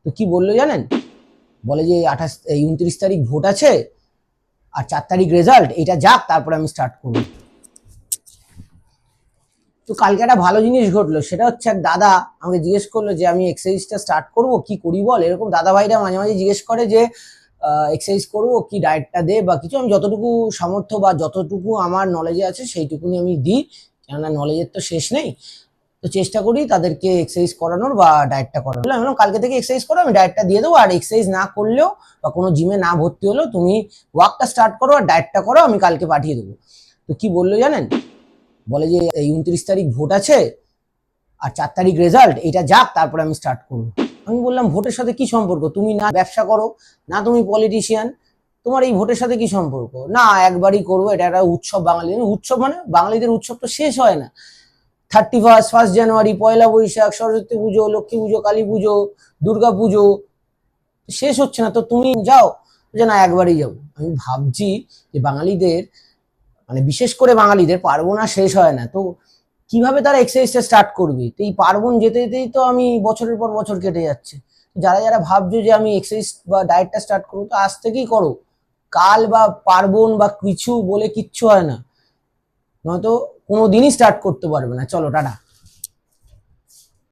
তো কি বললো জানেন? বলে যে 29 তারিখ ভোট আছে আর 4 তারিখ রেজাল্ট, এটা যাক তারপরে আমি স্টার্ট করবো। তো কালকে একটা ভালো জিনিস ঘটলো, সেটা হচ্ছে এক দাদা আমাকে জিজ্ঞেস করলো যে আমি এক্সারসাইজটা স্টার্ট করব, কি করি বল। এরকম দাদা ভাইরা মাঝে মাঝে জিজ্ঞেস করে যে এক্সারসাইজ করবো কি, ডায়েটটা দে বা কিছু। আমি যতটুকু সামর্থ্য বা যতটুকু আমার নলেজে আছে সেইটুকুনি আমি দিই, কেননা নলেজের তো শেষ নেই। তো চেষ্টা করি তাদেরকে এক্সারসাইজ করানোর বা ডায়েটটা করানোর। আমি কালকে থেকে এক্সারসাইজ করো, আমি ডায়েটটা দিয়ে দেবো। আর এক্সারসাইজ না করলেও বা কোনো জিমে না ভর্তি হলেও তুমি ওয়ার্কটা স্টার্ট করো আর ডায়েটটা করো, আমি কালকে পাঠিয়ে দেবো। তো কি বললো জানেন? বলে যে 29 তারিখ ভোট আছে আর 4 তারিখ রেজাল্ট, এটা যাক তারপরে আমি স্টার্ট করবো। আমি বললাম ভোটের সাথে কি সম্পর্ক? তুমি না ব্যবসা করো, না তুমি পলিটিশিয়ান, তোমার এই ভোটের সাথে কি সম্পর্ক? না, একবারই করবো, এটা একটা উৎসব। বাঙালিদের উৎসব মানে বাঙালিদের উৎসব তো শেষ হয় না। 31, 1 জানুয়ারি, পয়লা বৈশাখ, সরস্বতী পুজো, লক্ষ্মী পুজো, কালী পুজো, দুর্গা পুজো শেষ হচ্ছে না, তো তুমি যাও। যে না, একবারই যাবো। আমি ভাবছি যে বাঙালিদের, মানে বিশেষ করে বাঙালিদের পার্বণ আর শেষ হয় না, তো কিভাবে তারা এক্সারসাইজটা স্টার্ট করবে? তো এই পার্বণ যেতে যেতেই তো আমি বছরের পর বছর কেটে যাচ্ছে। যারা যারা ভাবছো যে আমি এক্সারসাইজ বা ডায়েটটা স্টার্ট করবো, তো আজ থেকেই করো। কাল বা পার্বণ বা কিছু বলে কিচ্ছু হয় না, নয়তো কোনোদিনই স্টার্ট করতে পারবে না। চলো, টাটা।